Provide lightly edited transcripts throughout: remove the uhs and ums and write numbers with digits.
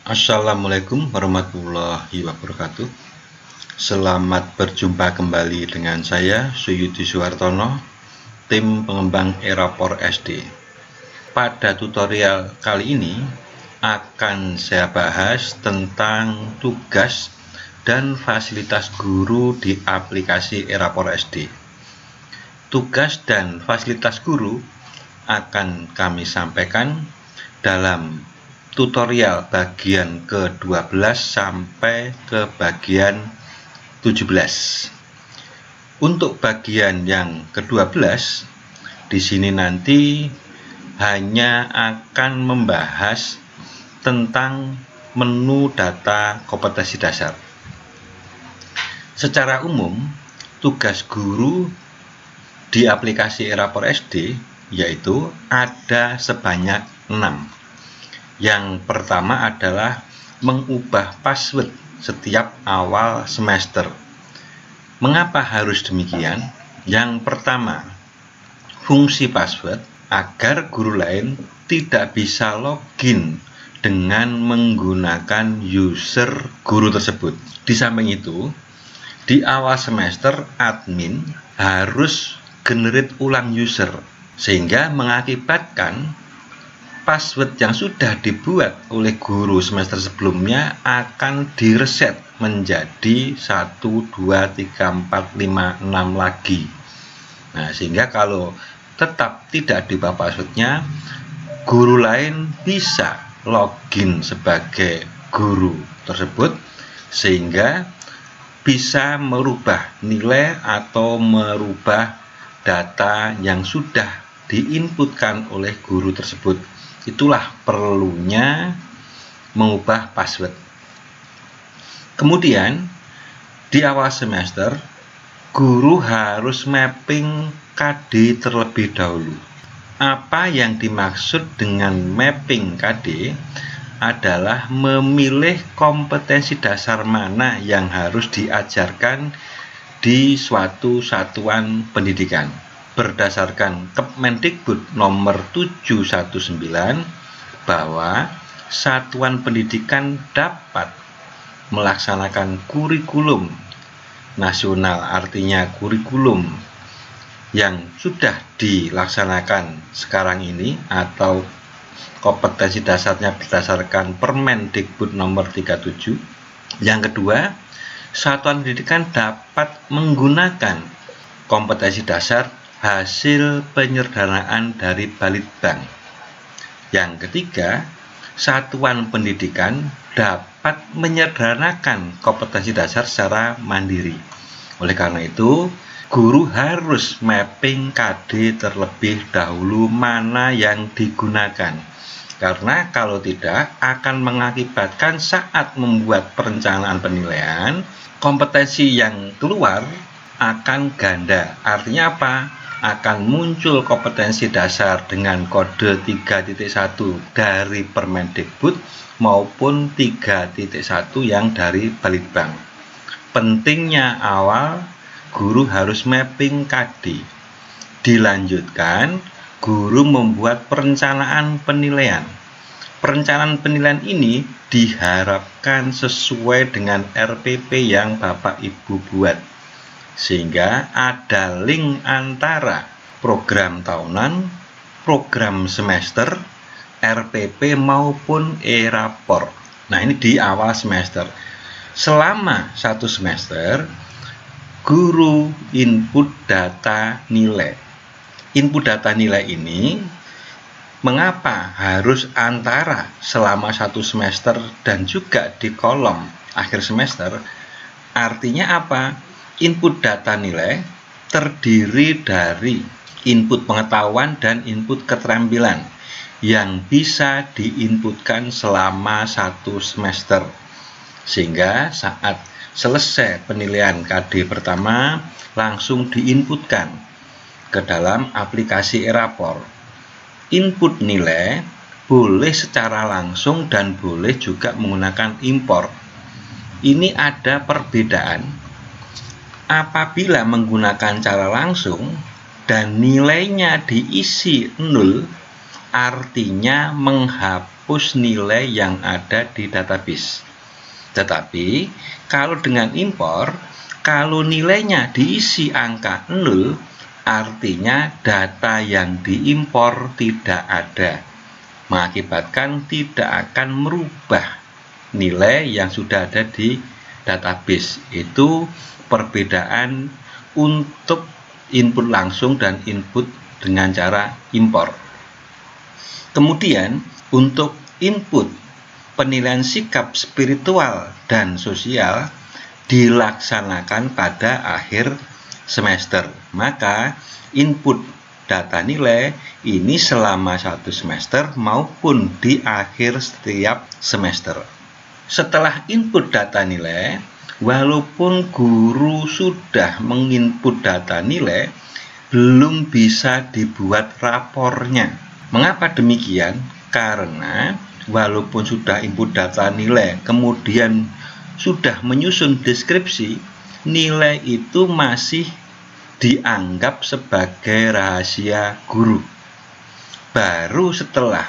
Assalamualaikum warahmatullahi wabarakatuh. Selamat berjumpa kembali dengan saya, Suyudi Suhartono, tim pengembang Erapor SD. Pada tutorial kali ini akan saya bahas tentang tugas dan fasilitas guru di aplikasi Erapor SD. Tugas dan fasilitas guru akan kami sampaikan dalam tutorial bagian ke-12 sampai ke bagian 17. Untuk bagian yang ke-12, di sini nanti hanya akan membahas tentang menu data kompetensi dasar. Secara umum, tugas guru di aplikasi Erapor SD yaitu ada sebanyak 6. Yang pertama adalah mengubah password setiap awal semester. Mengapa harus demikian? Yang pertama, fungsi password agar guru lain tidak bisa login dengan menggunakan user guru tersebut. Di samping itu, di awal semester admin harus generate ulang user, sehingga mengakibatkan password yang sudah dibuat oleh guru semester sebelumnya akan direset menjadi 1, 2, 3, 4, 5, 6 lagi. Nah, sehingga kalau tetap tidak diubah passwordnya, guru lain bisa login sebagai guru tersebut, sehingga bisa merubah nilai atau merubah data yang sudah diinputkan oleh guru tersebut. Itulah perlunya mengubah password. Kemudian di awal semester guru harus mapping KD terlebih dahulu. Apa yang dimaksud dengan mapping KD adalah memilih kompetensi dasar mana yang harus diajarkan di suatu satuan pendidikan. Berdasarkan Kemendikbud nomor 719 bahwa satuan pendidikan dapat melaksanakan kurikulum nasional, artinya kurikulum yang sudah dilaksanakan sekarang ini atau kompetensi dasarnya berdasarkan Permendikbud nomor 37. Yang kedua, satuan pendidikan dapat menggunakan kompetensi dasar hasil penyederhanaan dari Balitbank. Yang ketiga, satuan pendidikan dapat menyederhanakan kompetensi dasar secara mandiri. Oleh karena itu, guru harus mapping KD terlebih dahulu mana yang digunakan. Karena kalau tidak akan mengakibatkan saat membuat perencanaan penilaian, kompetensi yang keluar akan ganda. Artinya apa? Akan muncul kompetensi dasar dengan kode 3.1 dari Permendikbud maupun 3.1 yang dari Balitbank. Pentingnya awal guru harus mapping KD. Dilanjutkan, guru membuat perencanaan penilaian. Perencanaan penilaian ini diharapkan sesuai dengan RPP yang Bapak Ibu buat, sehingga ada link antara program tahunan, program semester, RPP maupun Erapor. Nah, ini di awal semester. Selama 1 semester, guru input data nilai. Input data nilai ini mengapa harus antara selama 1 semester dan juga di kolom akhir semester? Artinya apa? Input data nilai terdiri dari input pengetahuan dan input keterampilan yang bisa diinputkan selama 1 semester. Sehingga saat selesai penilaian KD pertama langsung diinputkan ke dalam aplikasi Erapor. Input nilai boleh secara langsung dan boleh juga menggunakan impor. Ini ada perbedaan. Apabila menggunakan cara langsung dan nilainya diisi 0, artinya menghapus nilai yang ada di database. Tetapi kalau dengan impor, kalau nilainya diisi angka 0, artinya data yang diimpor tidak ada, mengakibatkan tidak akan merubah nilai yang sudah ada di database. Itu perbedaan untuk input langsung dan input dengan cara impor. Kemudian untuk input penilaian sikap spiritual dan sosial dilaksanakan pada akhir semester. Maka input data nilai ini selama 1 semester maupun di akhir setiap semester. Setelah input data nilai, walaupun guru sudah menginput data nilai, belum bisa dibuat rapornya. Mengapa demikian? Karena walaupun sudah input data nilai, kemudian sudah menyusun deskripsi, nilai itu masih dianggap sebagai rahasia guru. Baru setelah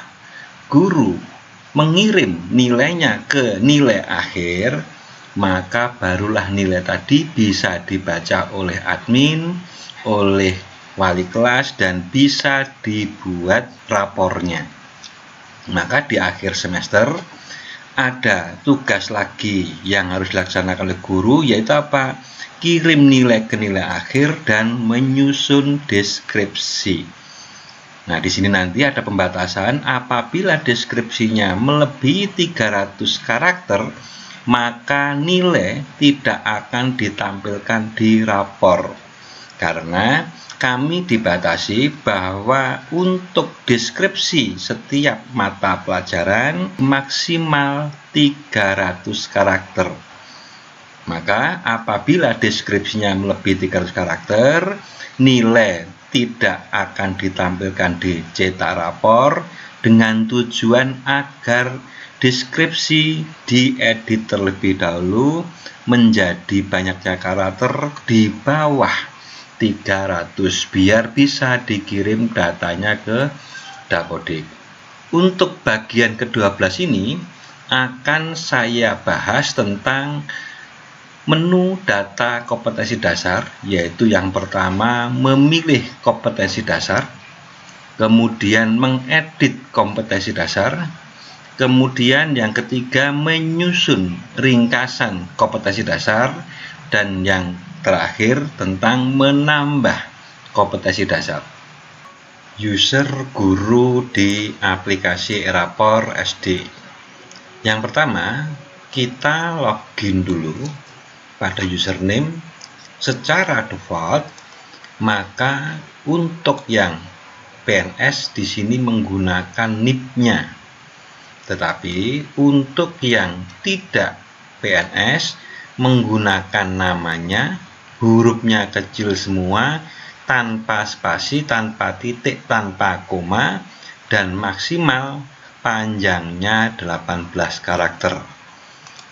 guru mengirim nilainya ke nilai akhir, maka barulah nilai tadi bisa dibaca oleh admin, oleh wali kelas, dan bisa dibuat rapornya. Maka di akhir semester ada tugas lagi yang harus dilaksanakan oleh guru, yaitu apa? Kirim nilai ke nilai akhir dan menyusun deskripsi. Nah, di sini nanti ada pembatasan. Apabila deskripsinya melebihi 300 karakter, maka nilai tidak akan ditampilkan di rapor. Karena kami dibatasi bahwa untuk deskripsi setiap mata pelajaran maksimal 300 karakter. Maka apabila deskripsinya melebihi 300 karakter, nilai tidak akan ditampilkan di cetak rapor, dengan tujuan agar deskripsi diedit terlebih dahulu menjadi banyaknya karakter di bawah 300 biar bisa dikirim datanya ke Dapodik. Untuk bagian ke-12 ini akan saya bahas tentang menu data kompetensi dasar, yaitu yang pertama memilih kompetensi dasar, kemudian mengedit kompetensi dasar, kemudian yang ketiga menyusun ringkasan kompetensi dasar, dan yang terakhir tentang menambah kompetensi dasar. User guru di aplikasi Erapor SD. Yang pertama, kita login dulu pada username secara default. Maka untuk yang PNS di sini menggunakan NIP-nya. Tetapi untuk yang tidak PNS menggunakan namanya, hurufnya kecil semua, tanpa spasi, tanpa titik, tanpa koma, dan maksimal panjangnya 18 karakter.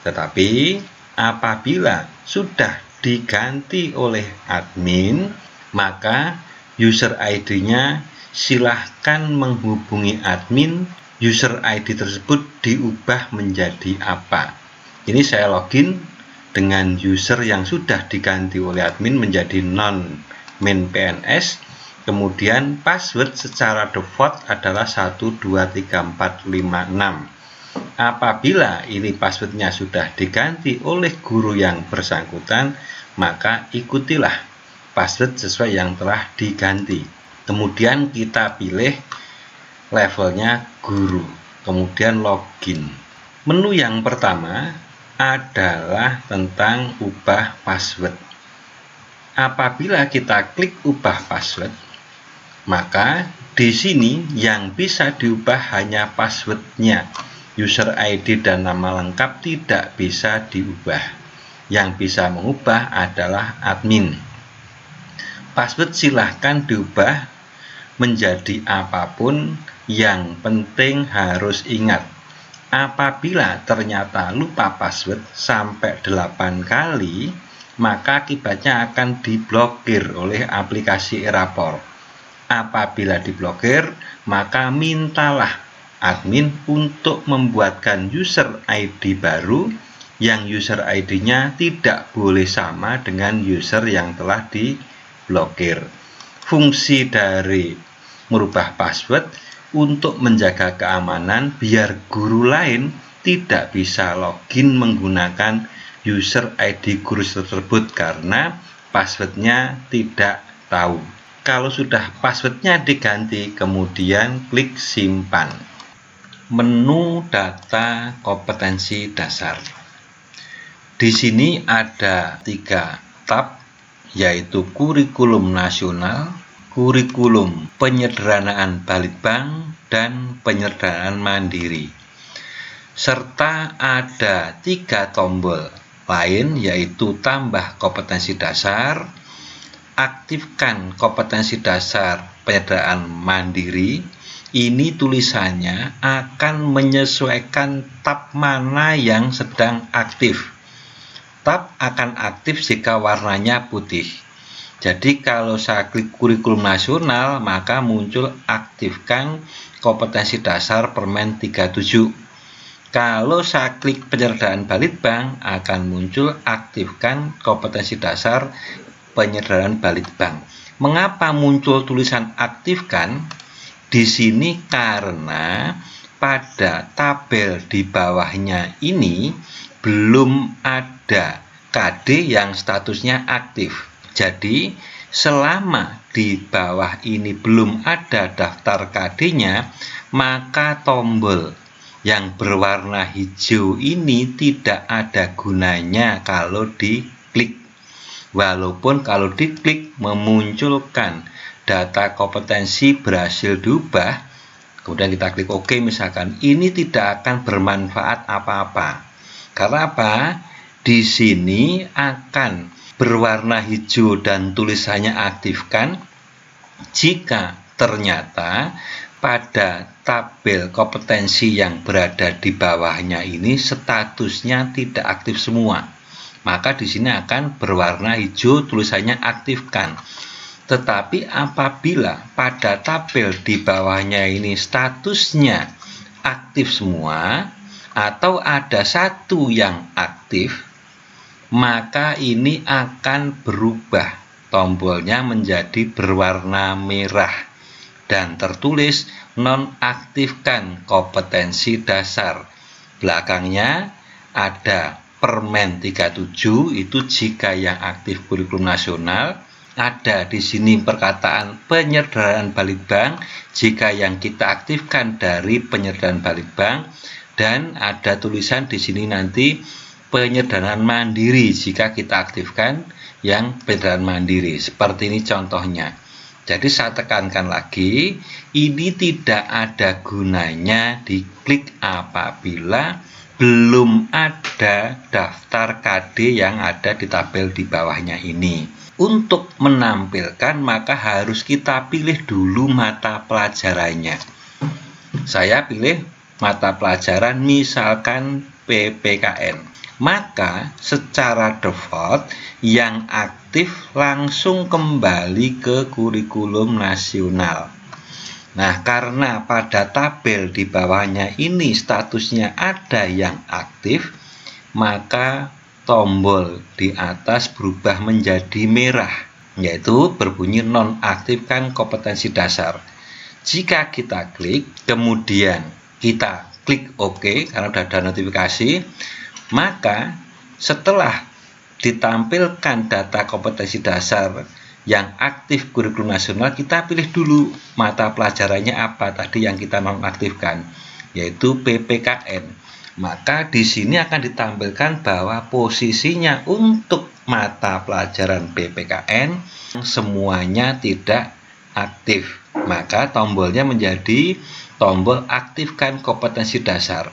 Tetapi apabila sudah diganti oleh admin, maka user ID-nya silahkan menghubungi admin. User ID tersebut diubah menjadi apa? Ini saya login dengan user yang sudah diganti oleh admin menjadi non-main PNS. Kemudian password secara default adalah 123456. Apabila ini passwordnya sudah diganti oleh guru yang bersangkutan, maka ikutilah password sesuai yang telah diganti. Kemudian kita pilih levelnya guru, kemudian login. Menu yang pertama adalah tentang ubah password. Apabila kita klik ubah password, maka di sini yang bisa diubah hanya passwordnya. User ID dan nama lengkap tidak bisa diubah. Yang bisa mengubah adalah admin. Password silahkan diubah menjadi apapun, yang penting harus ingat. Apabila ternyata lupa password sampai 8 kali, maka akibatnya akan diblokir oleh aplikasi Erapor. Apabila diblokir, maka mintalah admin untuk membuatkan user ID baru yang user ID-nya tidak boleh sama dengan user yang telah diblokir. Fungsi dari merubah password untuk menjaga keamanan biar guru lain tidak bisa login menggunakan user ID guru tersebut karena passwordnya tidak tahu. Kalau sudah passwordnya diganti, kemudian klik simpan. Menu data kompetensi dasar. Di sini ada 3 tab, yaitu kurikulum nasional, kurikulum penyederhanaan Balitbank, dan penyederhanaan mandiri. Serta ada 3 tombol lain, yaitu tambah kompetensi dasar, aktifkan kompetensi dasar penyederhanaan mandiri. Ini tulisannya akan menyesuaikan tab mana yang sedang aktif. Tab akan aktif jika warnanya putih. Jadi kalau saya klik kurikulum nasional, maka muncul aktifkan kompetensi dasar Permen 37. Kalau saya klik penyederhanaan Balitbank, akan muncul aktifkan kompetensi dasar penyederhanaan Balitbank. Mengapa muncul tulisan aktifkan? Di sini karena pada tabel di bawahnya ini belum ada KD yang statusnya aktif. Jadi selama di bawah ini belum ada daftar KD-nya, maka tombol yang berwarna hijau ini tidak ada gunanya kalau diklik. Walaupun kalau diklik memunculkan data kompetensi berhasil diubah, kemudian kita klik OK misalkan, ini tidak akan bermanfaat apa-apa. Karena apa? Di sini akan berwarna hijau dan tulisannya aktifkan jika ternyata pada tabel kompetensi yang berada di bawahnya ini statusnya tidak aktif semua. Maka di sini akan berwarna hijau tulisannya aktifkan. Tetapi apabila pada tabel di bawahnya ini statusnya aktif semua atau ada satu yang aktif, maka ini akan berubah tombolnya menjadi berwarna merah dan tertulis nonaktifkan kompetensi dasar. Belakangnya ada Permen 37, itu jika yang aktif kurikulum nasional. Ada di sini perkataan penyederhanaan Balitbank jika yang kita aktifkan dari penyederhanaan Balitbank, dan ada tulisan di sini nanti penyederhanaan mandiri jika kita aktifkan yang penyederhanaan mandiri. Seperti ini contohnya. Jadi saya tekankan lagi, ini tidak ada gunanya diklik apabila belum ada daftar KD yang ada di tabel di bawahnya ini. Untuk menampilkan maka harus kita pilih dulu mata pelajarannya. Saya pilih mata pelajaran misalkan PPKN. Maka secara default yang aktif langsung kembali ke kurikulum nasional. Nah, karena pada tabel di bawahnya ini statusnya ada yang aktif, maka tombol di atas berubah menjadi merah, yaitu berbunyi nonaktifkan kompetensi dasar. Jika kita klik, kemudian kita klik OK karena sudah ada notifikasi, maka setelah ditampilkan data kompetensi dasar yang aktif kurikulum nasional, kita pilih dulu mata pelajarannya apa tadi yang kita nonaktifkan, yaitu PPKN. Maka di sini akan ditampilkan bahwa posisinya untuk mata pelajaran PPKN semuanya tidak aktif. Maka tombolnya menjadi tombol aktifkan kompetensi dasar.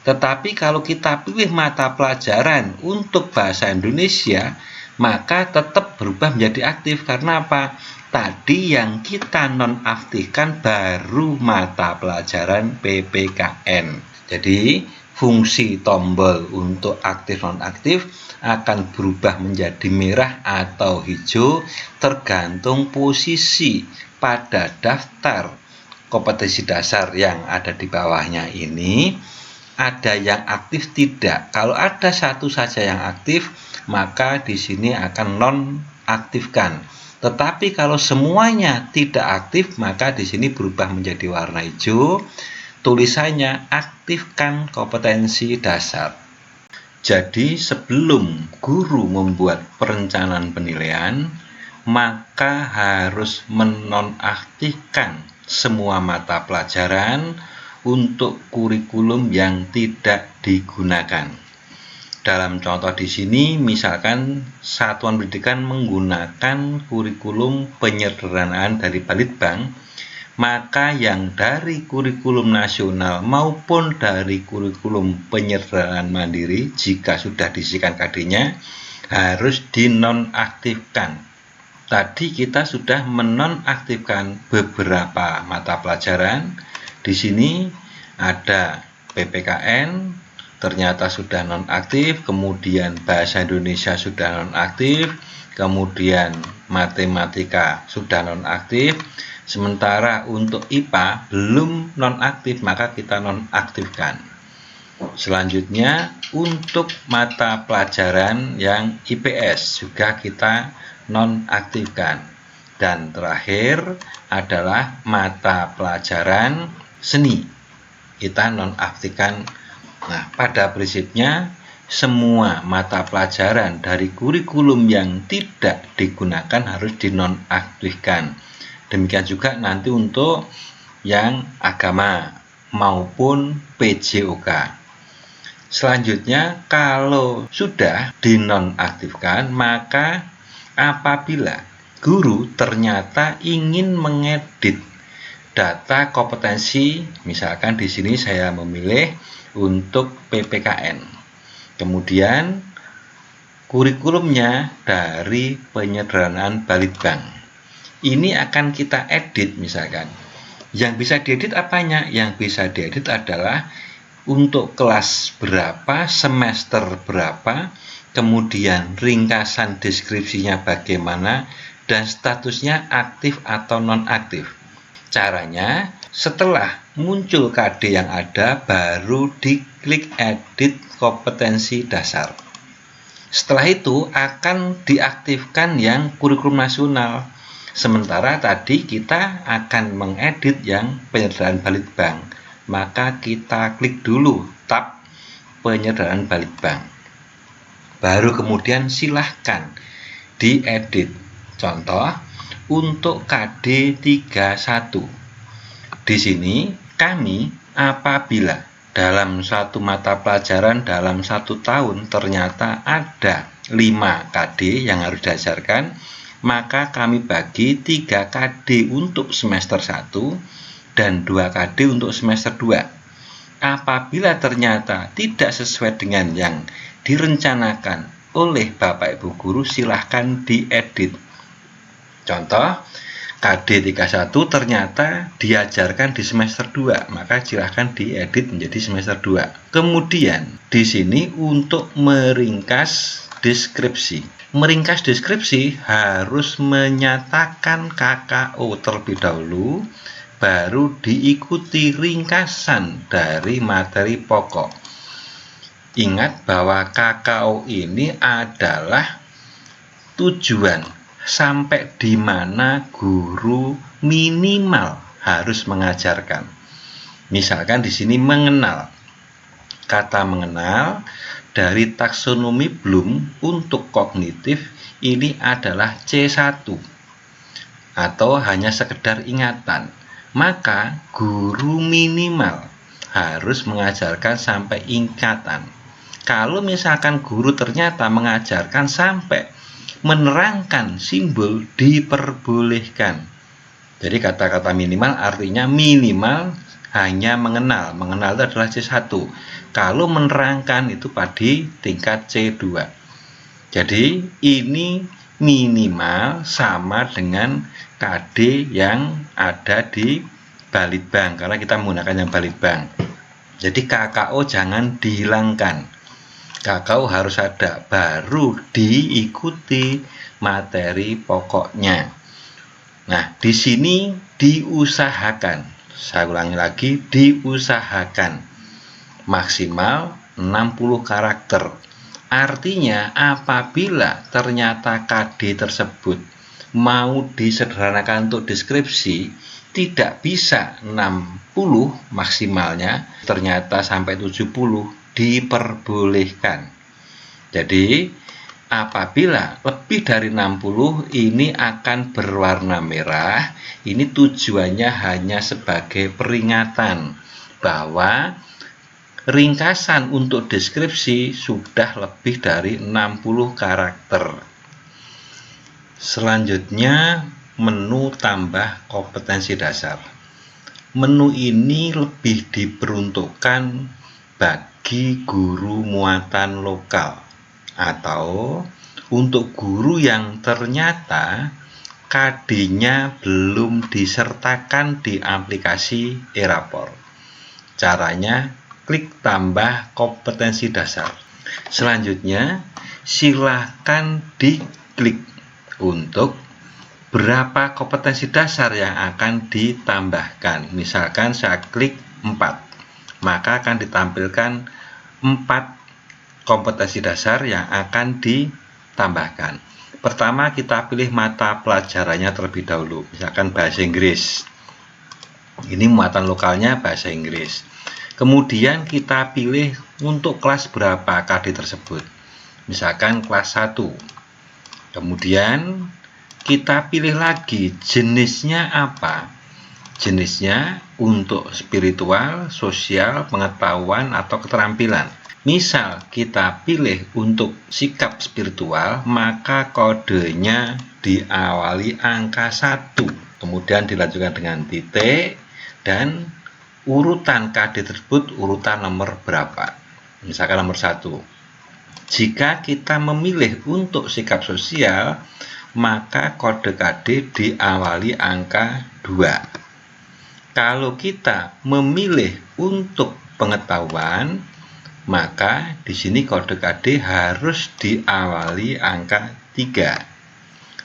Tetapi kalau kita pilih mata pelajaran untuk bahasa Indonesia, maka tetap berubah menjadi aktif. Karena apa? Tadi yang kita nonaktifkan baru mata pelajaran PPKN. Jadi fungsi tombol untuk aktif nonaktif akan berubah menjadi merah atau hijau tergantung posisi pada daftar kompetensi dasar yang ada di bawahnya ini ada yang aktif tidak. Kalau ada satu saja yang aktif, maka di sini akan nonaktifkan. Tetapi kalau semuanya tidak aktif, maka di sini berubah menjadi warna hijau. Tulisannya aktifkan kompetensi dasar. Jadi sebelum guru membuat perencanaan penilaian, maka harus menonaktifkan semua mata pelajaran untuk kurikulum yang tidak digunakan. Dalam contoh di sini, misalkan satuan pendidikan menggunakan kurikulum penyederhanaan dari Balitbang, maka yang dari kurikulum nasional maupun dari kurikulum penyederhanaan mandiri, jika sudah diisikan KD-nya, harus dinonaktifkan. Tadi kita sudah menonaktifkan beberapa mata pelajaran. Di sini ada PPKN, ternyata sudah nonaktif, kemudian Bahasa Indonesia sudah nonaktif, kemudian Matematika sudah nonaktif. Sementara untuk IPA belum nonaktif, maka kita nonaktifkan. Selanjutnya untuk mata pelajaran yang IPS juga kita nonaktifkan. Dan terakhir adalah mata pelajaran seni, kita nonaktifkan. Nah, pada prinsipnya semua mata pelajaran dari kurikulum yang tidak digunakan harus dinonaktifkan. Demikian juga nanti untuk yang agama maupun PJOK. Selanjutnya, kalau sudah dinonaktifkan, maka apabila guru ternyata ingin mengedit data kompetensi, misalkan di sini saya memilih untuk PPKN. Kemudian kurikulumnya dari penyederhanaan Balitbang. Ini akan kita edit misalkan. Yang bisa diedit apanya? Yang bisa diedit adalah untuk kelas berapa, semester berapa, kemudian ringkasan deskripsinya bagaimana, dan statusnya aktif atau nonaktif. Caranya, setelah muncul KD yang ada, baru diklik edit kompetensi dasar. Setelah itu akan diaktifkan yang kurikulum nasional. Sementara tadi kita akan mengedit yang penyederhanaan Balitbang, maka kita klik dulu tab penyederhanaan Balitbang. Baru kemudian silahkan diedit. Contoh untuk KD 31. Di sini kami apabila dalam satu mata pelajaran dalam 1 tahun ternyata ada 5 KD yang harus diajarkan, maka kami bagi 3 KD untuk semester 1 dan 2 KD untuk semester 2. Apabila ternyata tidak sesuai dengan yang direncanakan oleh Bapak Ibu Guru, silahkan diedit. Contoh, KD 31 ternyata diajarkan di semester 2, maka silahkan diedit menjadi semester 2. Kemudian di sini untuk meringkas deskripsi. Meringkas deskripsi harus menyatakan KKO terlebih dahulu, baru diikuti ringkasan dari materi pokok. Ingat bahwa KKO ini adalah tujuan sampai di mana guru minimal harus mengajarkan. Misalkan di sini mengenal. Kata mengenal dari taksonomi Bloom untuk kognitif ini adalah C1 atau hanya sekedar ingatan. Maka guru minimal harus mengajarkan sampai ingatan. Kalau misalkan guru ternyata mengajarkan sampai menerangkan simbol, diperbolehkan. Jadi kata-kata minimal artinya minimal hanya mengenal. Mengenal itu adalah C1. Kalau menerangkan itu pada tingkat C2. Jadi ini minimal sama dengan KD yang ada di Balitbang, karena kita menggunakan yang Balitbang. Jadi KKO jangan dihilangkan. KKO harus ada, baru diikuti materi pokoknya. Nah, di sini diusahakan Saya ulangi lagi, diusahakan maksimal 60 karakter. Artinya apabila ternyata KD tersebut mau disederhanakan untuk deskripsi, tidak bisa 60 maksimalnya, ternyata sampai 70 diperbolehkan. Jadi apabila lebih dari 60 ini akan berwarna merah. Ini tujuannya hanya sebagai peringatan bahwa ringkasan untuk deskripsi sudah lebih dari 60 karakter. Selanjutnya, menu tambah kompetensi dasar. Menu ini lebih diperuntukkan bagi guru muatan lokal atau untuk guru yang ternyata KD-nya belum disertakan di aplikasi Erapor. Caranya, klik tambah kompetensi dasar. Selanjutnya, silakan diklik untuk berapa kompetensi dasar yang akan ditambahkan. Misalkan saya klik 4, maka akan ditampilkan 4 kompetensi dasar yang akan ditambahkan. Pertama, kita pilih mata pelajarannya terlebih dahulu, misalkan bahasa Inggris. Ini muatan lokalnya bahasa Inggris. Kemudian kita pilih untuk kelas berapa KD tersebut, misalkan kelas 1. Kemudian kita pilih lagi jenisnya apa. Jenisnya untuk spiritual, sosial, pengetahuan, atau keterampilan. Misal kita pilih untuk sikap spiritual, maka kodenya diawali angka 1. Kemudian dilanjutkan dengan titik dan urutan KD tersebut urutan nomor berapa. Misalkan nomor 1. Jika kita memilih untuk sikap sosial, maka kode KD diawali angka 2. Kalau kita memilih untuk pengetahuan, maka di sini kode KD harus diawali angka 3.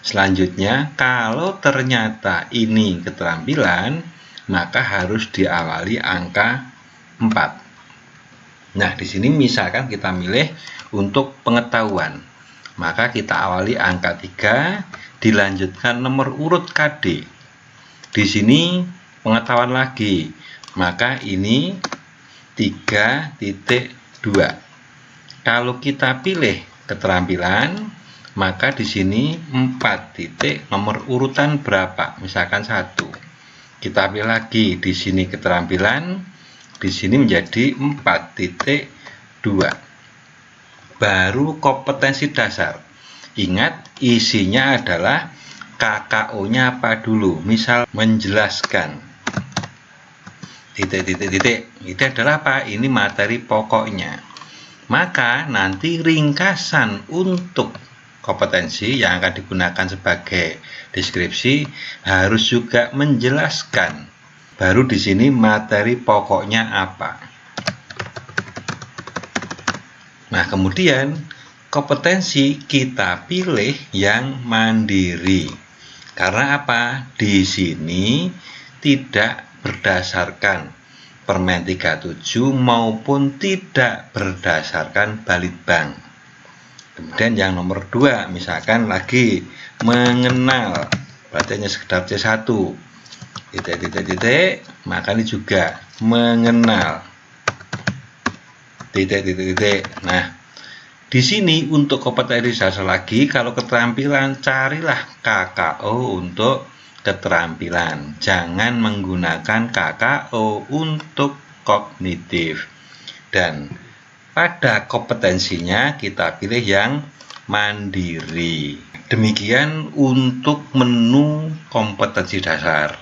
Selanjutnya, kalau ternyata ini keterampilan, maka harus diawali angka 4. Nah, di sini misalkan kita milih untuk pengetahuan, maka kita awali angka 3, dilanjutkan nomor urut KD. Di sini pengetahuan lagi, maka ini 3.2. Kalau kita pilih keterampilan, maka di sini 4 titik nomor urutan berapa, misalkan 1. Kita pilih lagi di sini keterampilan, di sini menjadi 4.2. Baru kompetensi dasar. Ingat, isinya adalah KKO-nya apa dulu. Misal menjelaskan. Titik. Itu adalah apa? Ini materi pokoknya. Maka nanti ringkasan untuk kompetensi yang akan digunakan sebagai deskripsi harus juga menjelaskan. Baru di sini materi pokoknya apa. Nah, kemudian kompetensi kita pilih yang mandiri. Karena apa? Di sini tidak berdasarkan Permen 37 maupun tidak berdasarkan Balitbank. Kemudian yang nomor 2, misalkan lagi mengenal, berarti hanya sekedar C1. Titik, maka ini juga mengenal. Titik. Nah, di sini untuk kompetensi dasar lagi, kalau keterampilan carilah KKO untuk keterampilan. Jangan menggunakan KKO untuk kognitif. Dan pada kompetensinya kita pilih yang mandiri. Demikian untuk menu kompetensi dasar.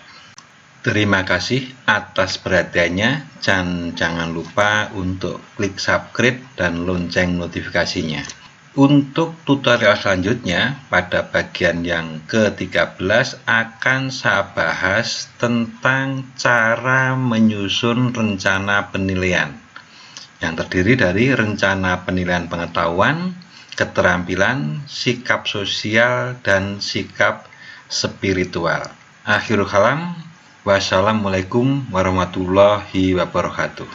Terima kasih atas perhatiannya, dan jangan lupa untuk klik subscribe dan lonceng notifikasinya. Untuk tutorial selanjutnya, pada bagian yang ke-13 akan saya bahas tentang cara menyusun rencana penilaian yang terdiri dari rencana penilaian pengetahuan, keterampilan, sikap sosial, dan sikap spiritual. Akhirul kalam. Wassalamualaikum warahmatullahi wabarakatuh.